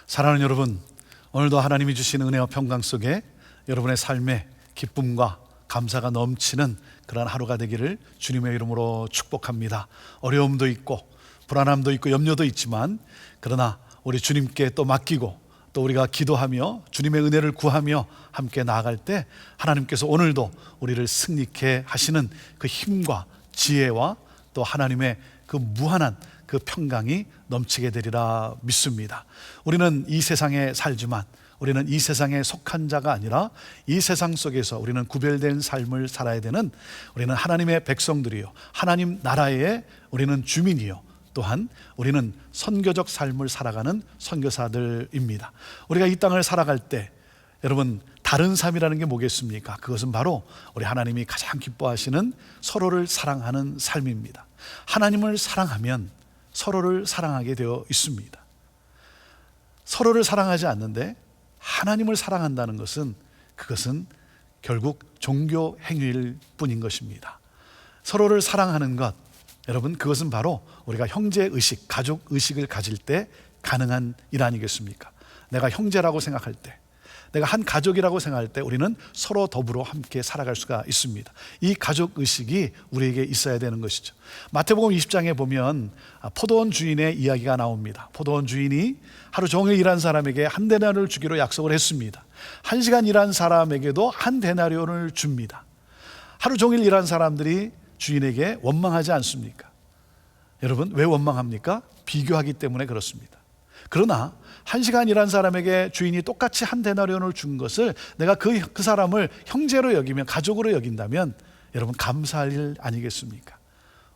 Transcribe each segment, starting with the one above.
사랑하는 여러분, 오늘도 하나님이 주신 은혜와 평강 속에 여러분의 삶에 기쁨과 감사가 넘치는 그러한 하루가 되기를 주님의 이름으로 축복합니다. 어려움도 있고 불안함도 있고 염려도 있지만, 그러나 우리 주님께 또 맡기고 또 우리가 기도하며 주님의 은혜를 구하며 함께 나아갈 때 하나님께서 오늘도 우리를 승리케 하시는 그 힘과 지혜와 또 하나님의 그 무한한 그 평강이 넘치게 되리라 믿습니다. 우리는 이 세상에 살지만 우리는 이 세상에 속한 자가 아니라 이 세상 속에서 우리는 구별된 삶을 살아야 되는, 우리는 하나님의 백성들이요, 하나님 나라의 우리는 주민이요, 또한 우리는 선교적 삶을 살아가는 선교사들입니다. 우리가 이 땅을 살아갈 때 여러분, 다른 삶이라는 게 뭐겠습니까? 그것은 바로 우리 하나님이 가장 기뻐하시는 서로를 사랑하는 삶입니다. 하나님을 사랑하면 서로를 사랑하게 되어 있습니다. 서로를 사랑하지 않는데 하나님을 사랑한다는 것은, 그것은 결국 종교 행위일 뿐인 것입니다. 서로를 사랑하는 것, 여러분, 그것은 바로 우리가 형제의식, 가족의식을 가질 때 가능한 일 아니겠습니까? 내가 형제라고 생각할 때, 내가 한 가족이라고 생각할 때 우리는 서로 더불어 함께 살아갈 수가 있습니다. 이 가족의식이 우리에게 있어야 되는 것이죠. 마태복음 20장에 보면 포도원 주인의 이야기가 나옵니다. 포도원 주인이 하루 종일 일한 사람에게 한 데나리온을 주기로 약속을 했습니다. 1시간 일한 사람에게도 한 데나리온을 줍니다. 하루 종일 일한 사람들이 주인에게 원망하지 않습니까? 여러분, 왜 원망합니까? 비교하기 때문에 그렇습니다. 그러나 1시간 일한 사람에게 주인이 똑같이 한 데나리온을 준 것을 내가 그 사람을 형제로 여기면, 가족으로 여긴다면 여러분, 감사할 일 아니겠습니까?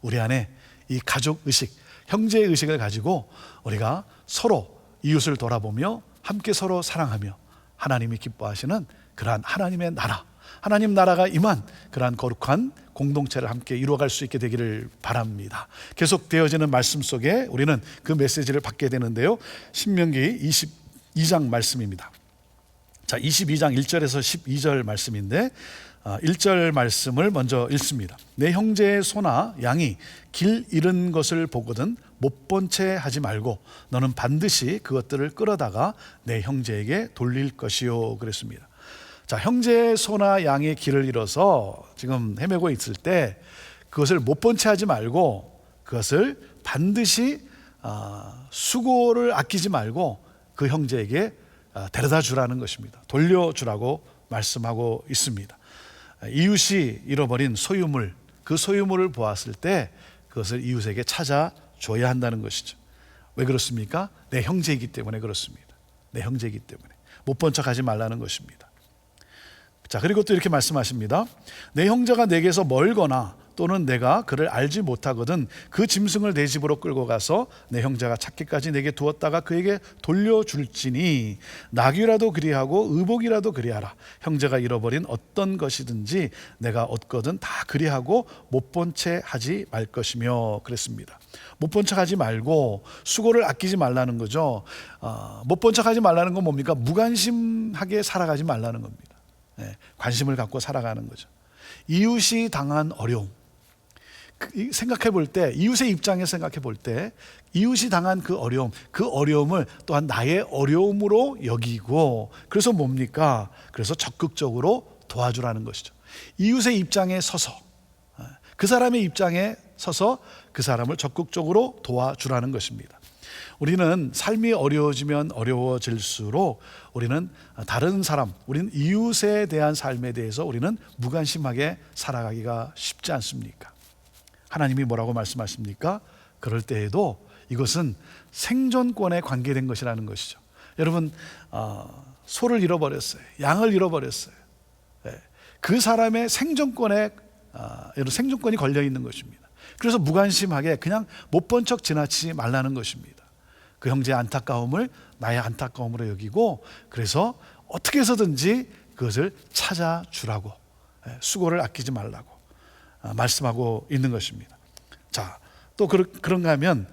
우리 안에 이 가족의식, 형제의식을 가지고 우리가 서로 이웃을 돌아보며 함께 서로 사랑하며 하나님이 기뻐하시는 그러한 하나님의 나라, 하나님 나라가 임한 그러한 거룩한 공동체를 함께 이루어갈 수 있게 되기를 바랍니다. 계속되어지는 말씀 속에 우리는 그 메시지를 받게 되는데요, 신명기 22장 말씀입니다. 자, 22장 1절에서 12절 말씀인데 1절 말씀을 먼저 읽습니다. 내 형제의 소나 양이 길 잃은 것을 보거든 못 본 채 하지 말고 너는 반드시 그것들을 끌어다가 내 형제에게 돌릴 것이요, 그랬습니다. 자, 형제의 소나 양의 길을 잃어서 지금 헤매고 있을 때 그것을 못 본 채 하지 말고 그것을 반드시 수고를 아끼지 말고 그 형제에게 데려다 주라는 것입니다. 돌려주라고 말씀하고 있습니다. 이웃이 잃어버린 소유물, 그 소유물을 보았을 때 그것을 이웃에게 찾아줘야 한다는 것이죠. 왜 그렇습니까? 내 형제이기 때문에 그렇습니다. 내 형제이기 때문에 못 본 척 하지 말라는 것입니다. 자, 그리고 또 이렇게 말씀하십니다. 내 형제가 내게서 멀거나 또는 내가 그를 알지 못하거든 그 짐승을 내 집으로 끌고 가서 내 형제가 찾기까지 내게 두었다가 그에게 돌려줄지니 나귀라도 그리하고 의복이라도 그리하라. 형제가 잃어버린 어떤 것이든지 내가 얻거든 다 그리하고 못 본 채 하지 말 것이며, 그랬습니다. 못 본 척 하지 말고 수고를 아끼지 말라는 거죠. 못 본 척 하지 말라는 건 뭡니까? 무관심하게 살아가지 말라는 겁니다. 관심을 갖고 살아가는 거죠. 이웃이 당한 어려움, 생각해 볼 때, 이웃의 입장에서 생각해 볼 때 이웃이 당한 그 어려움을 또한 나의 어려움으로 여기고, 그래서 뭡니까? 그래서 적극적으로 도와주라는 것이죠. 이웃의 입장에 서서, 그 사람의 입장에 서서 그 사람을 적극적으로 도와주라는 것입니다. 우리는 삶이 어려워지면 어려워질수록 우리는 다른 사람, 우리는 이웃에 대한 삶에 대해서 우리는 무관심하게 살아가기가 쉽지 않습니까? 하나님이 뭐라고 말씀하십니까? 그럴 때에도 이것은 생존권에 관계된 것이라는 것이죠. 여러분, 소를 잃어버렸어요. 양을 잃어버렸어요. 그 사람의 생존권이 걸려 있는 것입니다. 그래서 무관심하게 그냥 못 본 척 지나치지 말라는 것입니다. 그 형제의 안타까움을 나의 안타까움으로 여기고, 그래서 어떻게 해서든지 그것을 찾아주라고, 수고를 아끼지 말라고 말씀하고 있는 것입니다. 자, 또 그런가 하면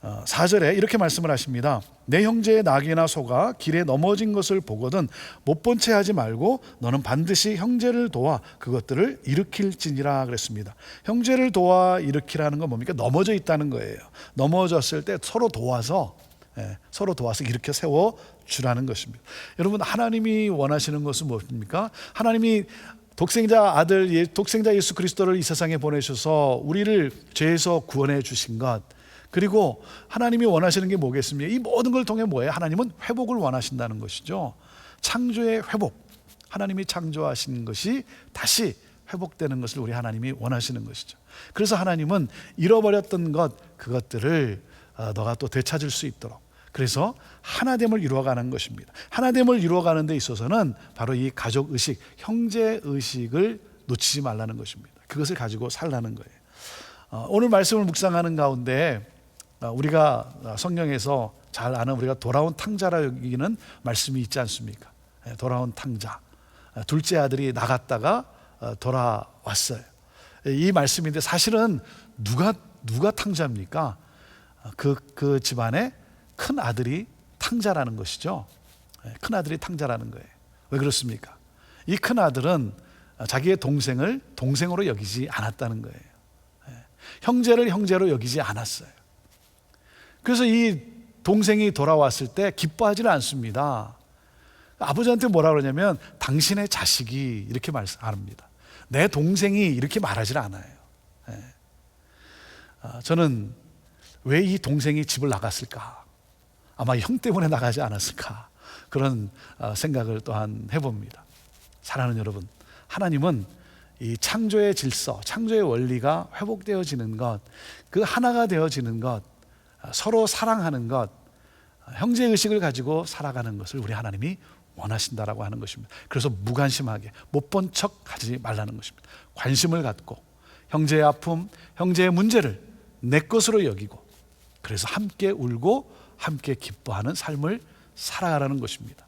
4절에 이렇게 말씀을 하십니다. 내 형제의 낙이나 소가 길에 넘어진 것을 보거든 못 본 채 하지 말고 너는 반드시 형제를 도와 그것들을 일으킬지니라, 그랬습니다. 형제를 도와 일으키라는 건 뭡니까? 넘어져 있다는 거예요. 넘어졌을 때 서로 도와서 서로 도와서 일으켜 세워주라는 것입니다. 여러분, 하나님이 원하시는 것은 무엇입니까? 하나님이 독생자 아들, 독생자 예수 그리스도를 이 세상에 보내셔서 우리를 죄에서 구원해 주신 것, 그리고 하나님이 원하시는 게 뭐겠습니까? 이 모든 걸 통해 뭐예요? 하나님은 회복을 원하신다는 것이죠. 창조의 회복, 하나님이 창조하신 것이 다시 회복되는 것을 우리 하나님이 원하시는 것이죠. 그래서 하나님은 잃어버렸던 그것들을 너가 또 되찾을 수 있도록, 그래서 하나됨을 이루어가는 것입니다. 하나됨을 이루어가는 데 있어서는 바로 이 가족의식, 형제의식을 놓치지 말라는 것입니다. 그것을 가지고 살라는 거예요. 오늘 말씀을 묵상하는 가운데 우리가 성경에서 잘 아는, 우리가 돌아온 탕자라 여기는 말씀이 있지 않습니까? 돌아온 탕자, 둘째 아들이 나갔다가 돌아왔어요. 이 말씀인데 사실은 누가 탕자입니까? 그 집안의 큰 아들이 탕자라는 것이죠. 큰 아들이 탕자라는 거예요. 왜 그렇습니까? 이 큰 아들은 자기의 동생을 동생으로 여기지 않았다는 거예요. 형제를 형제로 여기지 않았어요. 그래서 이 동생이 돌아왔을 때 기뻐하지는 않습니다. 아버지한테 뭐라 그러냐면 당신의 자식이 이렇게 말합니다. 내 동생이 이렇게 말하지 않아요. 저는 왜 이 동생이 집을 나갔을까? 아마 형 때문에 나가지 않았을까? 그런 생각을 또한 해봅니다. 사랑하는 여러분, 하나님은 이 창조의 질서, 창조의 원리가 회복되어지는 것, 그 하나가 되어지는 것, 서로 사랑하는 것, 형제의식을 가지고 살아가는 것을 우리 하나님이 원하신다라고 하는 것입니다. 그래서 무관심하게 못 본 척 하지 말라는 것입니다. 관심을 갖고 형제의 아픔, 형제의 문제를 내 것으로 여기고, 그래서 함께 울고 함께 기뻐하는 삶을 살아가라는 것입니다.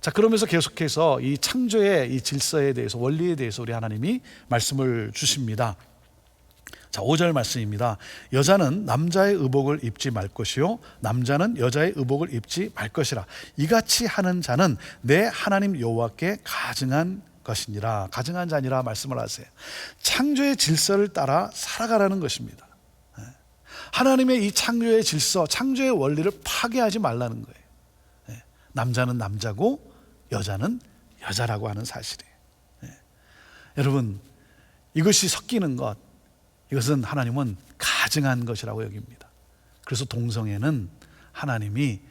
자, 그러면서 계속해서 이 창조의 이 질서에 대해서, 원리에 대해서 우리 하나님이 말씀을 주십니다. 자, 5절 말씀입니다. 여자는 남자의 의복을 입지 말 것이요 남자는 여자의 의복을 입지 말 것이라. 이같이 하는 자는 내 하나님 여호와께 가증한 것이니라. 가증한 자니라 말씀을 하세요. 창조의 질서를 따라 살아가라는 것입니다. 하나님의 이 창조의 질서, 창조의 원리를 파괴하지 말라는 거예요. 남자는 남자고 여자는 여자라고 하는 사실이에요. 여러분, 이것이 섞이는 것, 이것은 하나님은 가증한 것이라고 여깁니다. 그래서 동성애는 하나님이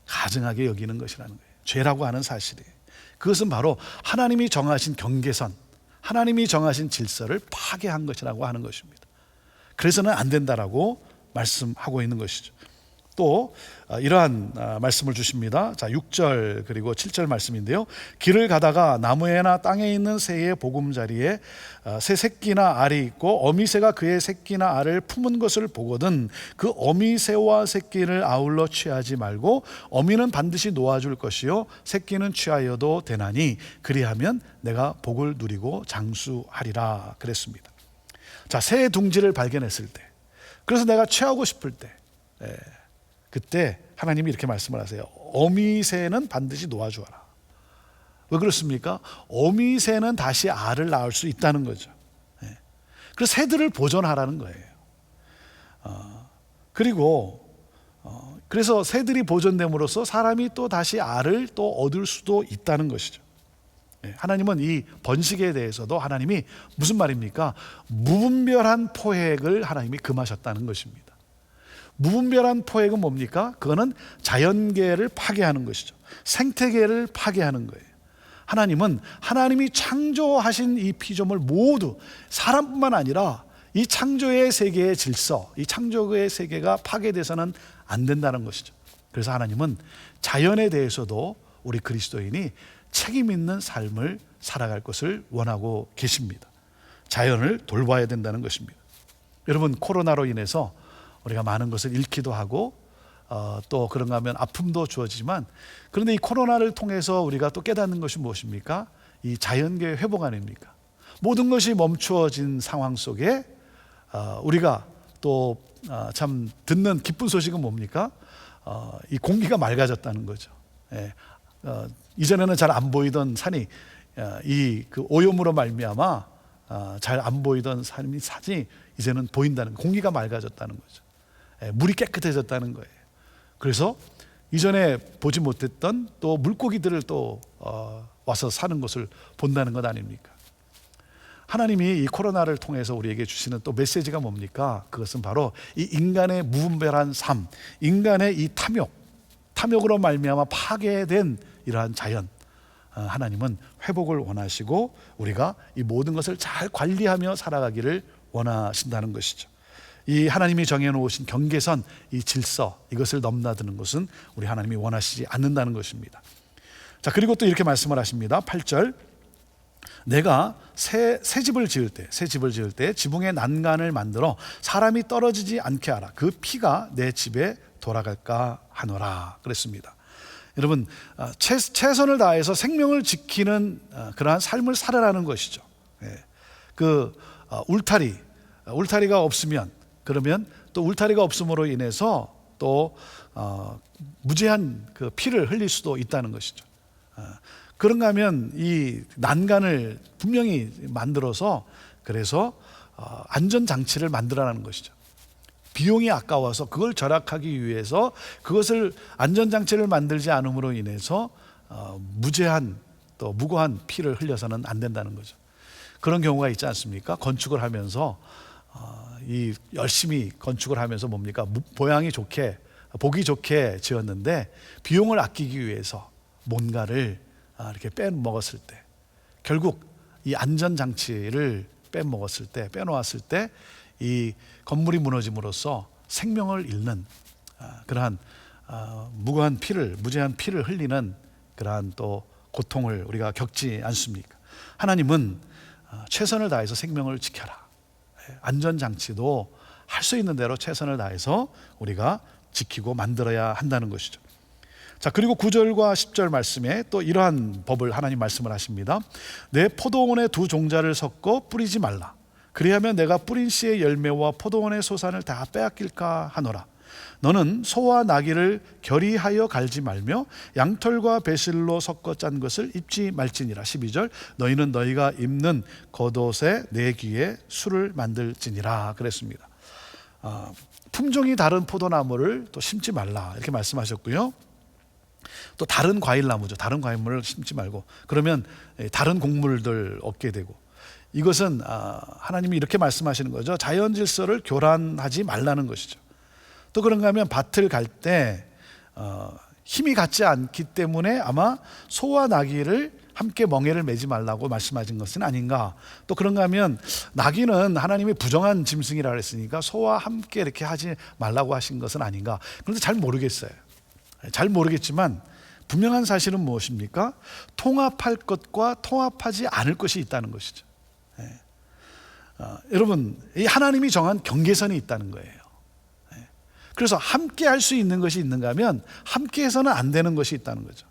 가증하게 여기는 것이라는 거예요. 죄라고 하는 사실이에요. 그것은 바로 하나님이 정하신 경계선, 하나님이 정하신 질서를 파괴한 것이라고 하는 것입니다. 그래서는 안 된다라고 말씀하고 있는 것이죠. 또 이러한 말씀을 주십니다. 자, 6절 그리고 7절 말씀인데요. 길을 가다가 나무에나 땅에 있는 새의 보금자리에 새 새끼나 알이 있고 어미새가 그의 새끼나 알을 품은 것을 보거든 그 어미새와 새끼를 아울러 취하지 말고 어미는 반드시 놓아줄 것이요 새끼는 취하여도 되나니 그리하면 내가 복을 누리고 장수하리라 그랬습니다. 자, 새 둥지를 발견했을 때, 그래서 내가 취하고 싶을 때, 그때 하나님이 이렇게 말씀을 하세요. 어미새는 반드시 놓아주어라. 왜 그렇습니까? 어미새는 다시 알을 낳을 수 있다는 거죠. 그래서 새들을 보존하라는 거예요. 그래서 새들이 보존됨으로써 사람이 또 다시 알을 또 얻을 수도 있다는 것이죠. 하나님은 이 번식에 대해서도 하나님이 무슨 말입니까? 무분별한 포획을 하나님이 금하셨다는 것입니다. 무분별한 포획은 뭡니까? 그거는 자연계를 파괴하는 것이죠. 생태계를 파괴하는 거예요. 하나님은 하나님이 창조하신 이 피조물 모두, 사람뿐만 아니라 이 창조의 세계의 질서, 이 창조의 세계가 파괴돼서는 안 된다는 것이죠. 그래서 하나님은 자연에 대해서도 우리 그리스도인이 책임 있는 삶을 살아갈 것을 원하고 계십니다. 자연을 돌봐야 된다는 것입니다. 여러분, 코로나로 인해서 우리가 많은 것을 잃기도 하고 또 그런가 하면 아픔도 주어지지만, 그런데 이 코로나를 통해서 우리가 또 깨닫는 것이 무엇입니까? 이 자연계의 회복 아닙니까? 모든 것이 멈추어진 상황 속에 우리가 또 참 듣는 기쁜 소식은 뭡니까? 이 공기가 맑아졌다는 거죠. 이전에는 잘 안 보이던 산이 이 그 오염으로 말미암아 잘 안 보이던 산이 이제는 보인다는, 공기가 맑아졌다는 거죠. 물이 깨끗해졌다는 거예요. 그래서 이전에 보지 못했던 또 물고기들을 또 와서 사는 것을 본다는 것 아닙니까? 하나님이 이 코로나를 통해서 우리에게 주시는 또 메시지가 뭡니까? 그것은 바로 이 인간의 무분별한 삶, 인간의 이 탐욕으로 말미암아 파괴된 이러한 자연, 하나님은 회복을 원하시고 우리가 이 모든 것을 잘 관리하며 살아가기를 원하신다는 것이죠. 이 하나님이 정해놓으신 경계선, 이 질서, 이것을 넘나드는 것은 우리 하나님이 원하시지 않는다는 것입니다. 자, 그리고 또 이렇게 말씀을 하십니다. 8절, 내가 새 집을 지을 때 지붕에 난간을 만들어 사람이 떨어지지 않게 하라. 그 피가 내 집에 돌아갈까 하노라 그랬습니다. 여러분, 최선을 다해서 생명을 지키는 그러한 삶을 살아라는 것이죠. 그 울타리가 없으면, 그러면 또 울타리가 없음으로 인해서 또 무제한 그 피를 흘릴 수도 있다는 것이죠. 그런가 하면 이 난간을 분명히 만들어서 그래서 안전장치를 만들어라는 것이죠. 비용이 아까워서 그걸 절약하기 위해서 그것을 안전장치를 만들지 않음으로 인해서 무제한 또 무고한 피를 흘려서는 안 된다는 거죠. 그런 경우가 있지 않습니까? 건축을 하면서 이 열심히 건축을 하면서 뭡니까? 보기 좋게 지었는데 비용을 아끼기 위해서 뭔가를 이렇게 빼먹었을 때, 결국 이 안전장치를 빼놓았을 때 이 건물이 무너짐으로써 생명을 잃는 그러한 무제한 피를 흘리는 그러한 또 고통을 우리가 겪지 않습니까? 하나님은 최선을 다해서 생명을 지켜라. 안전장치도 할 수 있는 대로 최선을 다해서 우리가 지키고 만들어야 한다는 것이죠. 자, 그리고 9절과 10절 말씀에 또 이러한 법을 하나님 말씀을 하십니다. 내 포도원에 두 종자를 섞어 뿌리지 말라. 그리하면 내가 뿌린 씨의 열매와 포도원의 소산을 다 빼앗길까 하노라. 너는 소와 나귀를 결의하여 갈지 말며 양털과 배실로 섞어 짠 것을 입지 말지니라. 12절, 너희는 너희가 입는 겉옷에 내 귀에 술을 만들지니라 그랬습니다. 품종이 다른 포도나무를 또 심지 말라 이렇게 말씀하셨고요. 또 다른 과일나무죠. 다른 과일물을 심지 말고, 그러면 다른 곡물들 얻게 되고, 이것은 하나님이 이렇게 말씀하시는 거죠. 자연 질서를 교란하지 말라는 것이죠. 또 그런가 하면 밭을 갈 때 힘이 같지 않기 때문에 아마 소와 나귀를 함께 멍에를 매지 말라고 말씀하신 것은 아닌가. 또 그런가 하면 나귀는 하나님이 부정한 짐승이라 했으니까 소와 함께 이렇게 하지 말라고 하신 것은 아닌가. 그런데 잘 모르겠어요. 잘 모르겠지만 분명한 사실은 무엇입니까? 통합할 것과 통합하지 않을 것이 있다는 것이죠. 여러분, 이 하나님이 정한 경계선이 있다는 거예요. 그래서 함께 할 수 있는 것이 있는가 하면 함께 해서는 안 되는 것이 있다는 거죠.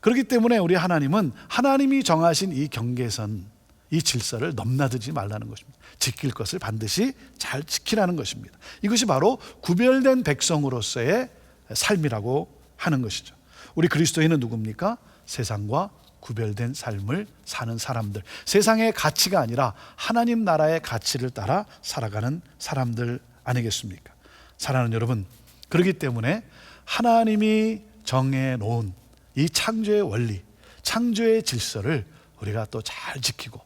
그렇기 때문에 우리 하나님은 하나님이 정하신 이 경계선, 이 질서를 넘나들지 말라는 것입니다. 지킬 것을 반드시 잘 지키라는 것입니다. 이것이 바로 구별된 백성으로서의 삶이라고 하는 것이죠. 우리 그리스도인은 누굽니까? 세상과 구별된 삶을 사는 사람들, 세상의 가치가 아니라 하나님 나라의 가치를 따라 살아가는 사람들 아니겠습니까? 사랑하는 여러분, 그렇기 때문에 하나님이 정해놓은 이 창조의 원리, 창조의 질서를 우리가 또 잘 지키고,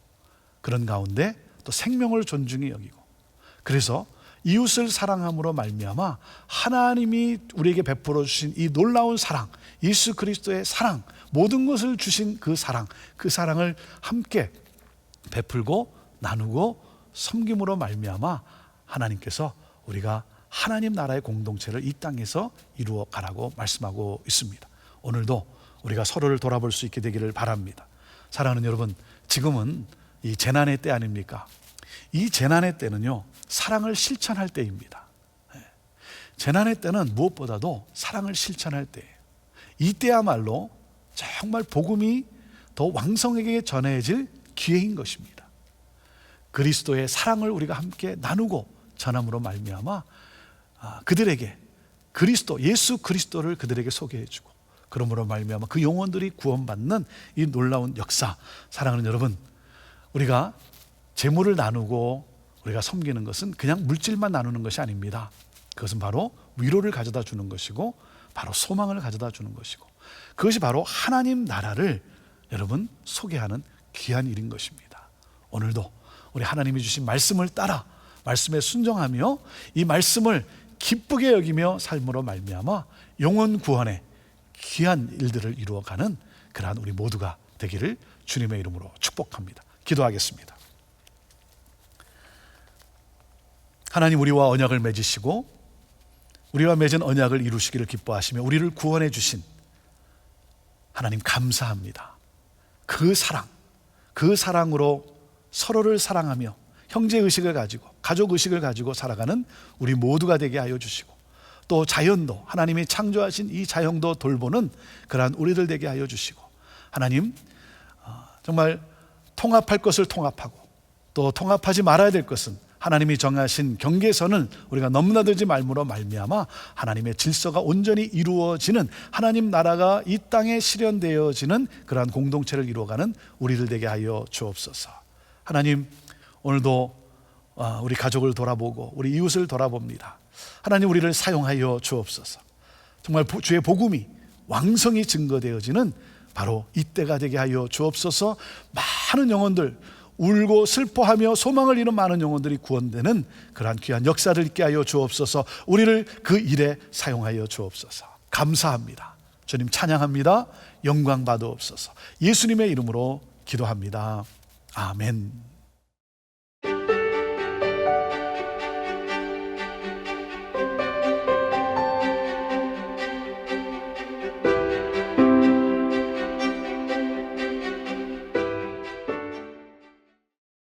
그런 가운데 또 생명을 존중히 여기고, 그래서 이웃을 사랑함으로 말미암아 하나님이 우리에게 베풀어 주신 이 놀라운 사랑, 예수 그리스도의 사랑, 모든 것을 주신 그 사랑을 함께 베풀고 나누고 섬김으로 말미암아 하나님께서 우리가 하나님 나라의 공동체를 이 땅에서 이루어 가라고 말씀하고 있습니다. 오늘도 우리가 서로를 돌아볼 수 있게 되기를 바랍니다. 사랑하는 여러분, 지금은 이 재난의 때 아닙니까? 이 재난의 때는요, 사랑을 실천할 때입니다. 재난의 때는 무엇보다도 사랑을 실천할 때예요. 이때야말로 정말 복음이 더 왕성하게 전해질 기회인 것입니다. 그리스도의 사랑을 우리가 함께 나누고 전함으로 말미암아 그들에게 예수 그리스도를 그들에게 소개해주고, 그러므로 말미암아 그 영혼들이 구원받는 이 놀라운 역사. 사랑하는 여러분, 우리가 재물을 나누고 우리가 섬기는 것은 그냥 물질만 나누는 것이 아닙니다. 그것은 바로 위로를 가져다 주는 것이고 바로 소망을 가져다 주는 것이고 그것이 바로 하나님 나라를 여러분 소개하는 귀한 일인 것입니다. 오늘도 우리 하나님이 주신 말씀을 따라 말씀에 순종하며 이 말씀을 기쁘게 여기며 삶으로 말미암아 영혼 구원의 귀한 일들을 이루어가는 그러한 우리 모두가 되기를 주님의 이름으로 축복합니다. 기도하겠습니다. 하나님, 우리와 언약을 맺으시고 우리와 맺은 언약을 이루시기를 기뻐하시며 우리를 구원해 주신 하나님 감사합니다. 그 사랑, 그 사랑으로 서로를 사랑하며 형제의식을 가지고 가족의식을 가지고 살아가는 우리 모두가 되게 하여 주시고 또 자연도 하나님이 창조하신 이 자연도 돌보는 그러한 우리들 되게 하여 주시고 하나님 정말 통합할 것을 통합하고 또 통합하지 말아야 될 것은 하나님이 정하신 경계선을 우리가 넘나들지 말므로 말미암아 하나님의 질서가 온전히 이루어지는 하나님 나라가 이 땅에 실현되어지는 그러한 공동체를 이루어가는 우리들 되게 하여 주옵소서. 하나님, 오늘도 우리 가족을 돌아보고 우리 이웃을 돌아봅니다. 하나님, 우리를 사용하여 주옵소서. 정말 주의 복음이 왕성히 증거되어지는 바로 이때가 되게 하여 주옵소서. 많은 영혼들, 울고 슬퍼하며 소망을 잃은 많은 영혼들이 구원되는 그러한 귀한 역사를 있게 하여 주옵소서. 우리를 그 일에 사용하여 주옵소서. 감사합니다. 주님 찬양합니다. 영광 받으옵소서. 예수님의 이름으로 기도합니다. 아멘.